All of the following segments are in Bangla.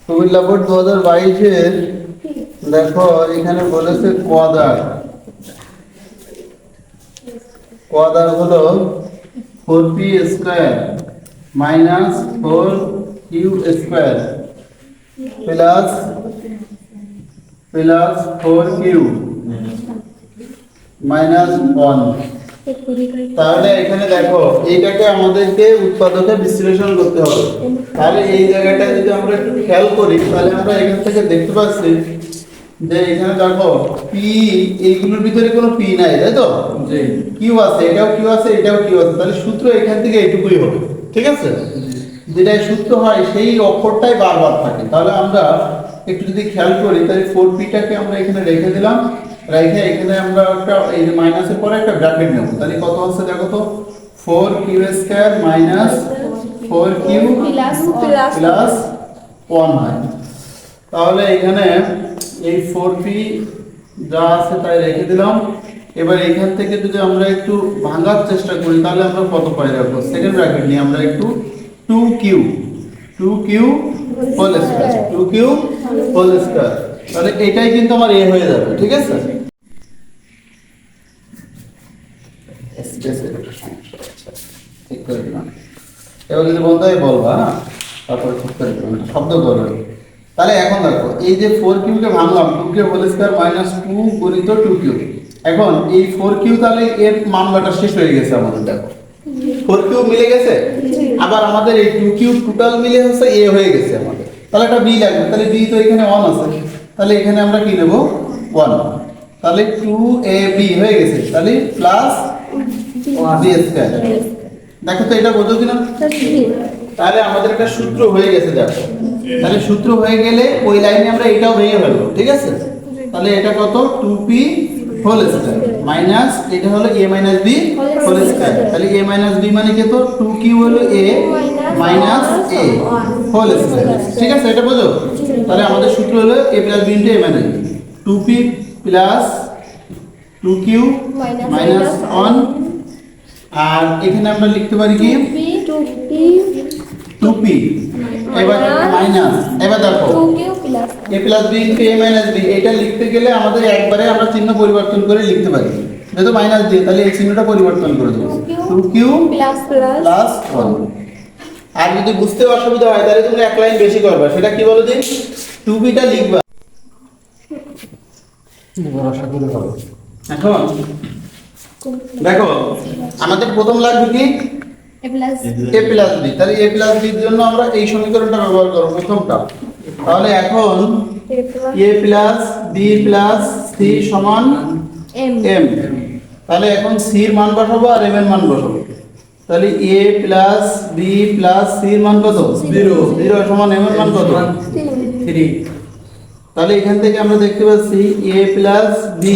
কুমিল্লা বোর্ড 2022-এর দেখো এখানে বলেছে কোয়াদার হলো 4p square minus 4q square plus 4q minus 1। তাহলে এখানে দেখো এইটাকে আমাদেরকে উৎপাদকে বিশ্লেষণ করতে হবে। তাহলে এই জায়গাটা যদি আমরা একটু খেয়াল করি তাহলে আমরা এখান থেকে দেখতে পাচ্ছি যে এখানে দেখো পি, এইগুলোর ভিতরে কোনো পি নাই, তাই তো? জি। কিউ আছে, এটাও কিউ আছে, এটাও কিউ আছে, তাহলে সূত্র এখান থেকে এইটুকুই হবে, ঠিক আছে? যেটাই সূত্র হয় সেই অক্ষরটাই বারবার থাকে। তাহলে আমরা একটু যদি খেয়াল করি তাহলে 4p-টাকে আমরা এখানে রেখে দিলাম, রেখে এখানে আমরা একটা এই যে মাইনাসের পরে একটা ব্র্যাকেট নেব। তাহলে কত হচ্ছে দেখো তো, 4q square minus 4q plus 1 হয়। তাহলে এখানে এই 4p যা আছে তাই রেখে দিলাম। এবার এখান থেকে যদি আমরা একটু ভাঙার চেষ্টা করি তাহলে আমরা কত পাই রাখবো, সেকেন্ড ব্র্যাকেট নিয়ে আমরা একটু 2q whole square 2q whole square. তাহলে এটাই কিন্তু আমার এ হয়ে যাবে, ঠিক আছে? ঠিক করে দিলাম। এবার যদি বলতে হয় বলবা, তারপরে ঠিক করে দিলাম, শব্দ করবে। তাহলে এখন দেখো এই যে 4q কে ভাঙলাম, 2q হোল স্কয়ার মাইনাস 2 গুণিত 2q। এখন এই 4q তাহলে এর মানটা শেষ হয়ে গেছে আমাদের, দেখো 4q মিলে গেছে, আবার আমাদের এই 2q টোটাল মিলে হচ্ছে a হয়ে গেছে আমাদের। তাহলে একটা b লাগবে, তাহলে b তো এখানে 1 আছে, তাহলে এখানে আমরা কি নেব 1। তাহলে 2ab হয়ে গেছে, তাহলে প্লাস b স্কয়ার। দেখো তো এটা বোঝো কিনা? তাহলে আমাদের একটা সূত্র হয়ে গেছে, দেখো। তাহলে সূত্র হয়ে গেলে ওই লাইনে আমরা এটাও ভেঙে ফেলবো, ঠিক আছে? তাহলে এটা কত, 2p হোল স্কয়ার মাইনাস এটা হলো a minus b whole square. তাহলে a মাইনাস b মানে কি, তো 2q হলো a minus a whole square, ঠিক আছে? এটা বোঝো? তাহলে আমাদের সূত্র হলো a plus b into a minus b, 2p plus 2q minus 1। আর এখানে আমরা লিখতে পারি কি 2p এবার মাইনাস, এবার দেখো a plus b into a minus b, এটা লিখতে গেলে আমাদের একবারে আমরা চিহ্ন পরিবর্তন করে লিখতে পারি, যেহেতু মাইনাস দিয়ে, তাহলে এই চিহ্নটা পরিবর্তন করে দেব, 2q প্লাস 1। আর যদি বুঝতে অসুবিধা হয় তাহলে তোমরা এক লাইন বেশি করবে, সেটা কি বলো দিন, 2p-টা লিখবা আশা করি হবে। এখন দেখো আমাদের প্রথম লাগবে কি a প্লাস b, তাহলে a প্লাস b এর জন্য আমরা এই সমীকরণটা ব্যবহার করব প্রথমটা। তাহলে এখন a plus b plus c সমান m। তাহলে এখন c এর মান বসাবো আর m এর মান বসাবো। তাহলে a plus b plus c এর মান কত, 0 সমান m এর মান কত, 3। তাহলে এখান থেকে আমরা দেখতে পাচ্ছি a প্লাস b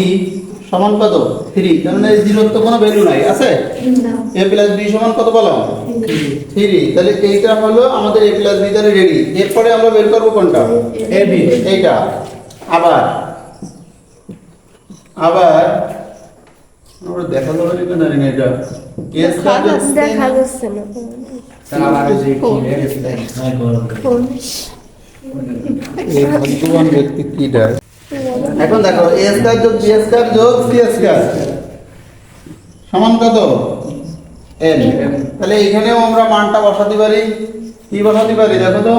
সমান কত, 3। তার মানে 0 তো কোনো ভ্যালু নাই, আছে? a প্লাস b সমান কত বলো, 3। তাহলে এইটা হলো আমাদের a প্লাস b, তাহলে রেডি। এরপরে আমরা বের করব কোনটা, ab, এইটা। আবার আমরা দেখা যাবে কি না এটা a স্কয়ার দেখা যাচ্ছে না, আবার এই ভগবান ব্যক্তি কি দেয়। এখন দেখো a স্কয়ার যোগ b স্কয়ার যোগ c স্কয়ার সমান কত, n। তাহলে এখানেও আমরা মানটা বসাতে পারি, কি বসাতে পারি দেখো তো,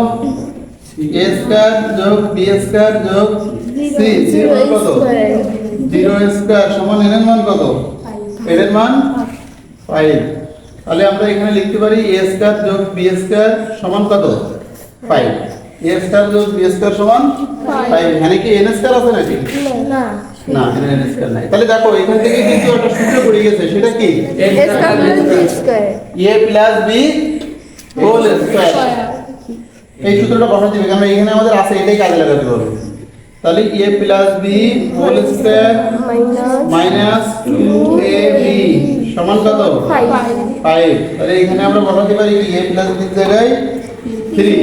a স্কয়ার যোগ b স্কয়ার যোগ c, c মান কত, 0 স্কয়ার সমান n এর মান কত, n এর মান 5। তাহলে আমরা এখানে লিখতে পারি a স্কয়ার যোগ b স্কয়ার সমান কত, 5। a স্কয়ার যোগ b স্কয়ার সমান 5। এখানে কি n স্কয়ার আছে নাকি, না এখানে n স্কয়ার নাই। তাহলে দেখো এখান থেকে কিন্তু একটা সূত্র পড়ে গেছে, সেটা কি a plus b whole square. এই সূত্রটা বসাতে হবে, কারণ এখানে আমাদের আছে, এটাই কাজে লাগাতে হবে। তাহলে a plus b whole square minus 2ab সমান কত, 5। তাহলে এখানে আমরা বসাতে পারি কি a প্লাস b এর জায়গায় 3।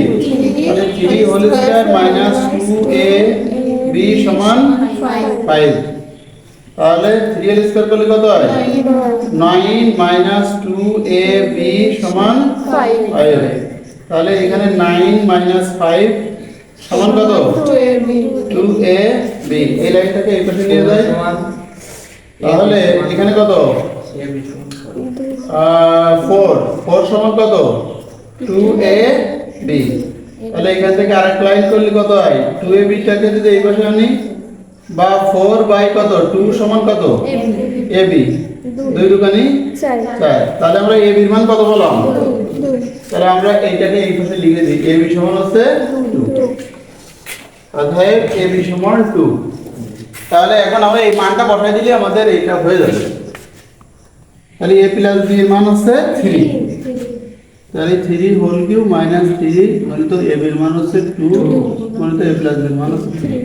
তাহলে 3 হোল স্কয়ার মাইনাস 2ab সমান 5। তাহলে 3 এর স্কয়ার করলে কত হয়, 9 মাইনাস 2ab সমান 5। তাহলে এখানে 9 মাইনাস 5 সমান কত 2ab। এই লাইনটাকে এই পাশে নিয়ে যাই, তাহলে এখানে কত 4 সমান কত 2ab। তাহলে এখান থেকে আরেক লাইন করলে কত হয় 2ab টাকে যদি এই পাশে আনি বা 4 বাই কত 2 সমান কত ab, 2 দুগুণে 4। তাহলে আমরা ab এর মান কত বললাম 2। তাহলে আমরা এইটাকে এই পাশে লিখে দিই, ab সমান হচ্ছে 2। অতএব ab সমান 2। তাহলে এখন আমরা এই মানটা বসাই দিলে আমাদের এইটা হয়ে যাবে। তাহলে a প্লাস b এর মান হচ্ছে 3। তাহলে 3 হোল কিউব মাইনাস 3 গুণিত ab এর মান হচ্ছে 2 গুণিত a প্লাস b এর মান হচ্ছে 3।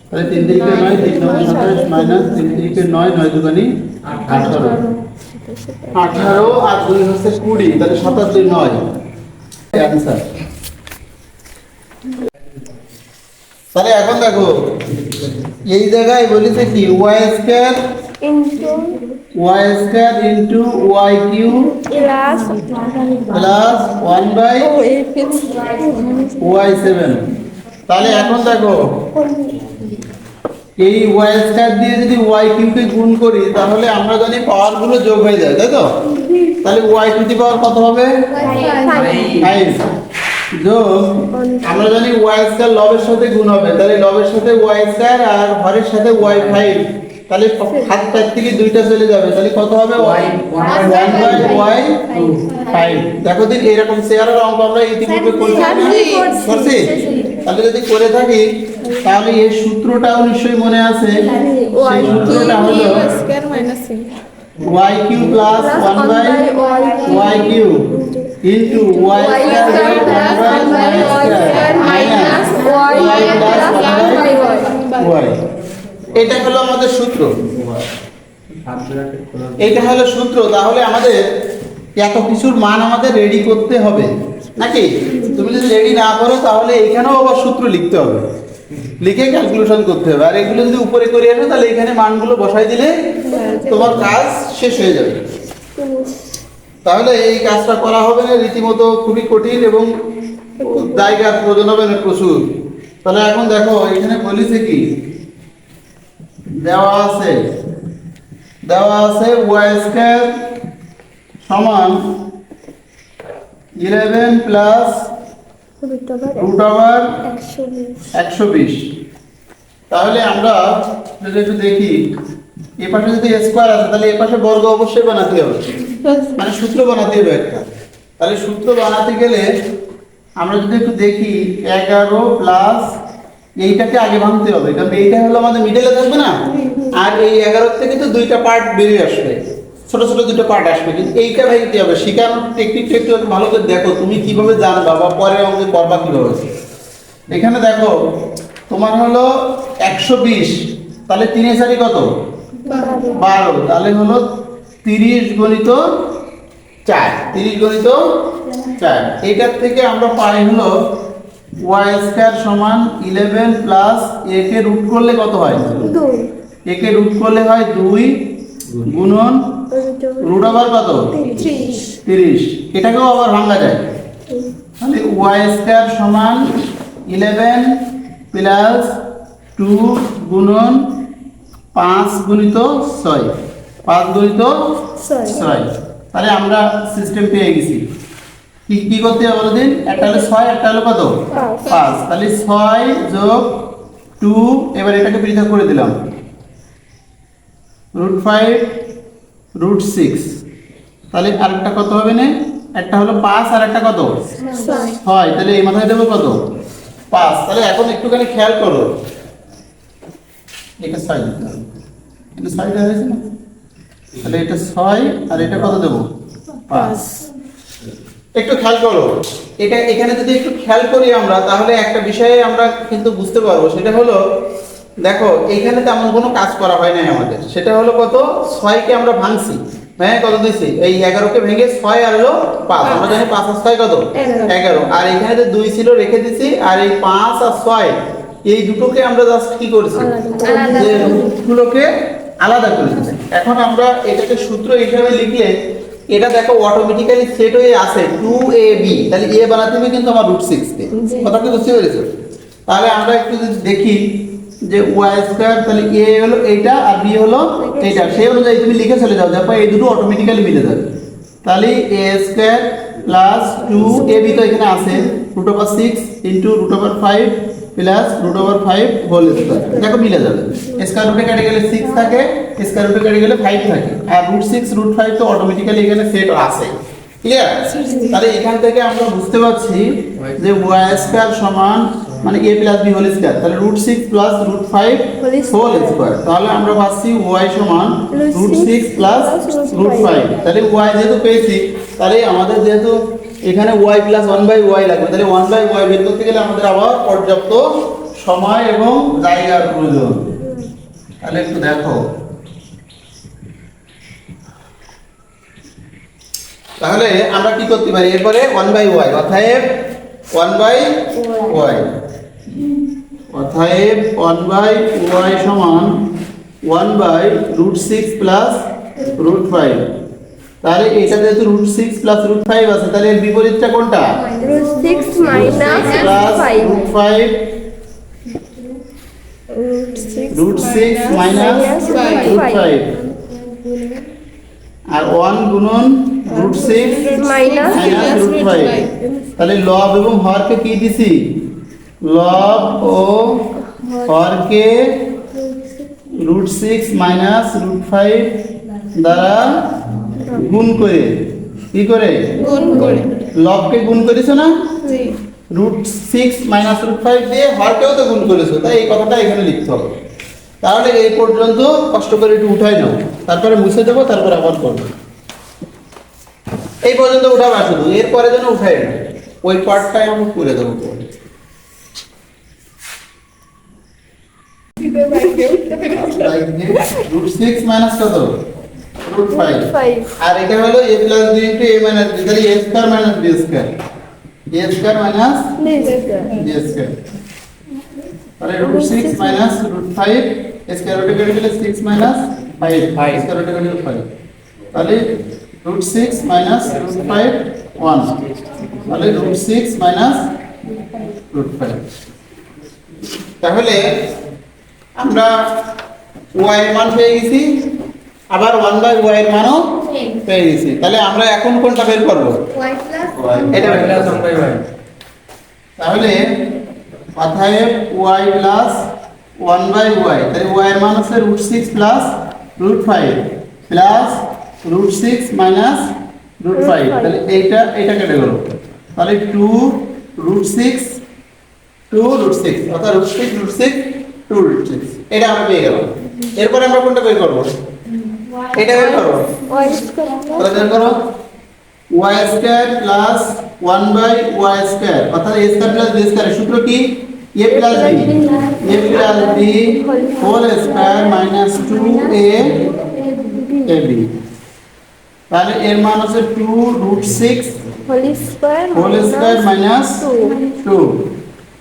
তাহলে 3 থেকে 9 3 9 27 মাইনাস 3 থেকে 9 9 দুগুণে 18 18 আর 2 হচ্ছে 20। তাহলে 27 2 9 অ্যানসার। তাহলে এখন দেখো এই জায়গায় বলেছে কি y square into y cube plus 1 by y7। তাহলে এখন দেখো এই y স্কয়ার দিয়ে যদি y কিউবকে গুণ করি তাহলে আমরা জানি পাওয়ার গুলো যোগ হয়ে যায়, তাই তো? তাহলে y টু দি পাওয়ার কত হবে 5 যোগ আমরা জানি y স্কয়ার লবের সাথে গুণ হবে, তাহলে লবের সাথে y স্কয়ার আর হরের সাথে y5। তাহলে হাত পাশ থেকে দুইটা চলে যাবে, তাহলে কত হবে 1 বাই y5। দেখো দিন এরকম শেয়ারের অঙ্ক আমরা ইতিপূর্বে করছি। তাহলে যদি করে থাকি তাহলে এই সূত্রটাও নিশ্চয়ই মনে আছে। সেই সূত্রটা হলো y cube plus 1 by y cube into y square minus y plus 1 by y। এটা হলো আমাদের সূত্র, এটা হলো সূত্র। তাহলে আমাদের এত কিছুর মান আমাদের রেডি করতে হবে নাকি? তুমি যদি রেডি না করো তাহলে এখানেও আবার সূত্র লিখতে হবে, লিখে ক্যালকুলেশন করতে হবে। আর এগুলো যদি উপরে করে আসো তাহলে এখানে মানগুলো বসাই দিলে তোমার কাজ শেষ হয়ে যাবে। তাহলে এই কাজটা করা হবে না, রীতিমতো খুবই কঠিন এবং জায়গার প্রয়োজন হবে না প্রচুর। তাহলে এখন দেখো এখানে বলেছে কি দেওয়া আছে y স্কয়ার সমান 11 প্লাস রুট ওভার 120। তাহলে আমরা যদি একটু দেখি এই পাশে যদি স্কয়ার আছে তাহলে এই পাশে বর্গ অবশ্যই বানাতে হবে, মানে সূত্র বানাতে হবে একটা। তাহলে সূত্র বানাতে গেলে আমরা যদি একটু দেখি 11 প্লাস এইটাকে আগে ভাঙতে হবে, কারণ এইটা হলো আমাদের মিডলে থাকবে না। আর এই 11 থেকে তো দুইটা পার্ট বেরিয়ে আসবে, ছোট ছোট দুটো পার্ট আসবে, কিন্তু এইটা ভাঙতে হবে। শেখানোর টেকনিকটা একটু ভালো করে দেখো, তুমি কিভাবে জানবা বা পরে অঙ্কে করবা কিভাবে। এখানে দেখো তোমার হলো 120, তাহলে 3 এর সারি কত 12, তাহলে হলো 30 গুণিত 4, 30 গুণিত 4। এইটার থেকে আমরা পাই হলো y স্কয়ার সমান 11 প্লাস a কে রুট করলে কত হয় 2, a কে রুট করলে হয় 2 গুণন রুট ওভার কত 30। এটাকেও আবার ভাঙা যায়, তাহলে y স্কয়ার সমান 11 প্লাস 2 গুণন 5 গুণিত 6, 5 গুণিত 6। তাহলে আমরা সিস্টেম পেয়ে গেছি। কি করতে হবে বলদিন, একটা হলো 6 একটা হলো কত 5। তাহলে 6 যোগ 2, এবার এটাকে পৃথক করে দিলাম, √5 √6। তাহলে আরেকটা কত হবে না, একটা হলো 5 আর একটা কত 6। তাহলে এই মাথায় দেবো কত 5। তাহলে এখন একটুখানি খেয়াল করো, এটা 6 দিতে হবে, এটা 6 দেওয়া হয়েছে না, তাহলে এটা 6 আর এটা কত দেবো 5। একটু খেয়াল করো, এটা এখানে যদি একটু খেয়াল করি আমরা তাহলে একটা বিষয়ে আমরা কিন্তু বুঝতে পারবো। সেটা হলো দেখো এখানে তেমন কোনো কাজ করা হয় নাই আমাদের, সেটা হলো কত 6 কে আমরা ভাঙছি, হ্যাঁ কত দিছি এই 11 কে ভেঙে 6 আর হলো 5। আমরা জানি 5 আর 6 কত 11, আর এখানে যে 2 ছিল রেখে দিছি, আর এই 5 আর 6 এই দুটোকে আমরা জাস্ট কি করেছি যে রুটগুলোকে আলাদা করেছি। এখন আমরা এটাকে সূত্র হিসেবে লিখলে এটা দেখো অটোমেটিক্যালি সেট হয়ে আসে 2ab, তাহলে a বানাতে হবে কিন্তু আমার √6 কে। কথা কি বুঝতে পেরেছো? তাহলে আমরা একটু যদি দেখি যে ওয়াই স্কয়ার, তাহলে এ হলো এইটা আর বি হলো এইটা, সেই অনুযায়ী তুমি লিখে চলে যাও, দেখো এই দুটো অটোমেটিক্যালি মিলে যাবে। তাহলে এ স্কয়ার প্লাস 2ab তো এখানে আছে √6 ইনটু √5 প্লাস √5 হোল স্কয়ার, দেখো মিলে যাবে। স্কয়ার রুটে কেটে গেলে 6 থাকে, স্কয়ার রুটে কেটে গেলে 5 থাকে, আর √6 √5 তো অটোমেটিক্যালি এখানে সেট আছে। ক্লিয়ার? তাহলে এখান থেকে আমরা বুঝতে পারছি যে ওয়াই স্কয়ার সমান মানে a plus b whole square, তাহলে √6 প্লাস √5 হোল স্কয়ার, তাহলে আমরা পাচ্ছি y সমান √6 প্লাস √5। তাহলে y যেহেতু পেয়েছি, তাহলে আমাদের যেহেতু এখানে y প্লাস 1/y লাগবে, তাহলে 1/y বের করতে গেলে আমাদের আবার পর্যাপ্ত সময় এবং জায়গার প্রয়োজন। তাহলে একটু দেখো, তাহলে আমরা কি করতে পারি এরপরে 1/y, অতএব 1/y, অতএব 1/y সমান 1/√6 প্লাস √5। তাহলে এটা যেহেতু √6 প্লাস √5 আছে, তাহলে এর বিপরীতটা কোনটা? √6 মাইনাস প্লাস 5 √5, √6 মাইনাস √5, আর 1 গুণন √6 মাইনাস √5। তাহলে লব এবং হরকে কি দিছি? লব ও হরকে √6 মাইনাস √5 দ্বারা গুণ করে, কি করে? গুণ করে লবকে গুণ করেছো না, √6 মাইনাস √5 দিয়ে হরকেও তো গুণ করেছো, তাই এই কথাটা এখানে লিখতে হবে। তাহলে এই পর্যন্ত কষ্ট করে একটু উঠাই নাও, তারপরে মুছে দেবো, তারপরে আবার করবো। এই পর্যন্ত উঠাবা শুধু, এরপরে যেন উঠাই না, ওই পার্টটাই আমি করে দেবো। √6 মাইনাস কত? √5, আর এটা হলো a plus b into a minus b, তাহলে a square minus b square, a square minus b square, তাহলে √6 মাইনাস √5, স্কয়ার রুটে কেটে গেলে 6 মাইনাস 5, স্কয়ার রুটে কেটে গেলে 5, তাহলে √6 মাইনাস √5 1, তাহলে √6 মাইনাস √5। তাহলে আমরা y এর মান পেয়ে গেছি, আবার 1/y এর মানও পেয়ে গেছি। তাহলে আমরা এখন কোনটা বের করব? এটা বের করব। তাহলে অতএব y প্লাস 1/y, তাহলে y এর মান হচ্ছে √6 প্লাস √5 প্লাস √6 মাইনাস √5, তাহলে এইটা কেটে গেল, তাহলে 2√6 2√6, অর্থাৎ √6 2√6, এটা আমরা পেয়ে গেলাম। এরপরে আমরা কোনটা বের করব? এটা বের করব। তাহলে বের করো y square plus 1/y square, অর্থাৎ a square plus b square সূত্র কি? a plus b whole square minus 2ab, তাহলে এর মান হচ্ছে 2√6 হোল স্কয়ার মাইনাস 2,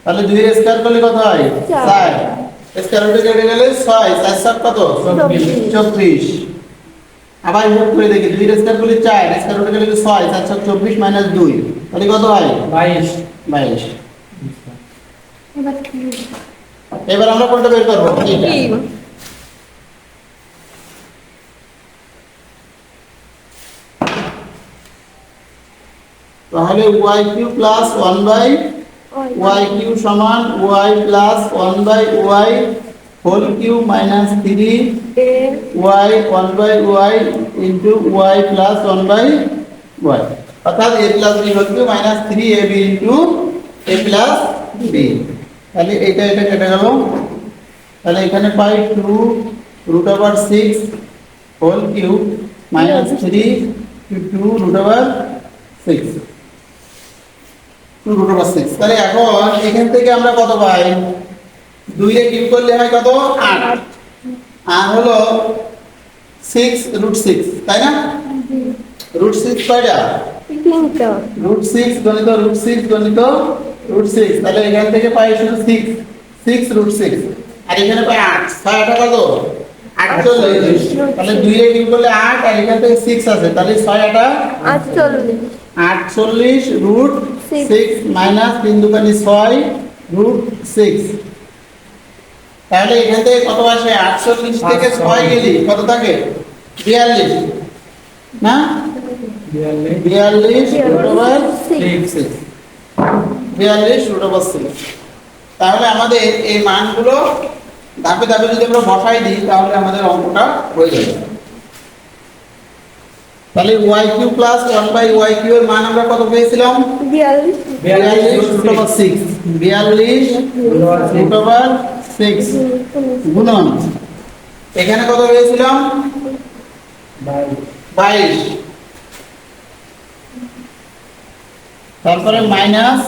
তাহলে 2 এর স্কয়ার করলে কত হয়? 4, স্কয়ার রুটে কেটে গেলে 6, 4 7 কত? 24। আবার হিসাব করে দেখি, 2 এর স্কয়ার করলে 4, স্কয়ার রুটে গেলে 6, 4 7 24 মাইনাস 2, তাহলে কত হয়? 22। এবার আমরা কোনটা বের করব? এইটা। তাহলে y³ প্লাস 1/y³ সমান y plus 1/y whole cube minus 3y 1/y into y plus 1/y, অর্থাৎ a plus b whole cube minus 3ab into a plus b। তাহলে এটা কেটে গেল, তাহলে এখানে পাই 2√6 হোল কিউব মাইনাস 3 2√6, 2√6। তাহলে এখন এখান থেকে আমরা কত পাই? 2 এ কিউব করলে হয় কত? 8, আর হলো 6√6, তাই না? √6 কয়টা? 3টা, √6 গণিত √6 গণিত √6, তাহলে এখান থেকে পাই শুধু 6√6, আর এখানে পাই 8, 6 টা কত? 48, তাহলে 2 এ কিউব করলে 8, আর এখান থেকে 6 আছে, তাহলে 6 টা 48 48 √6 মাইনাস 3 দুগুণে 6 √6। তাহলে এখান থেকে কত আসে? 48 থেকে 6 গেলি কত থাকে? 42 না? 42 √6। 42 √6। তাহলে আমাদের এই মানগুলো ধাপে ধাপে যদি আমরা বসাই দিই তাহলে আমাদের অঙ্কটা হয়ে যাবে। তাহলে y³ প্লাস 1/y³ এর মান আমরা কত পেয়েছিলাম? 42 √6। 42 √6 গুণন এখানে কত পেয়েছিলাম? 22। তারপরে মাইনাস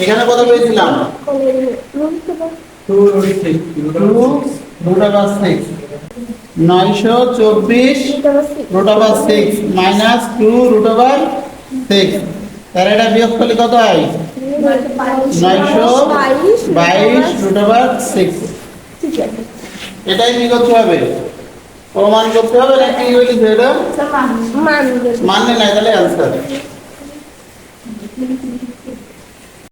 এখানে কত পেয়েছিলাম? 2 √6 924 √6 মাইনাস 2 √6। তার এটা বিয়োগ করলে কত হয়? 922 √6। এটাই কি করতে হবে? প্রমাণ করতে হবে নাকি কি বলি এটা? মানে নাই তাহলে অ্যান্সার।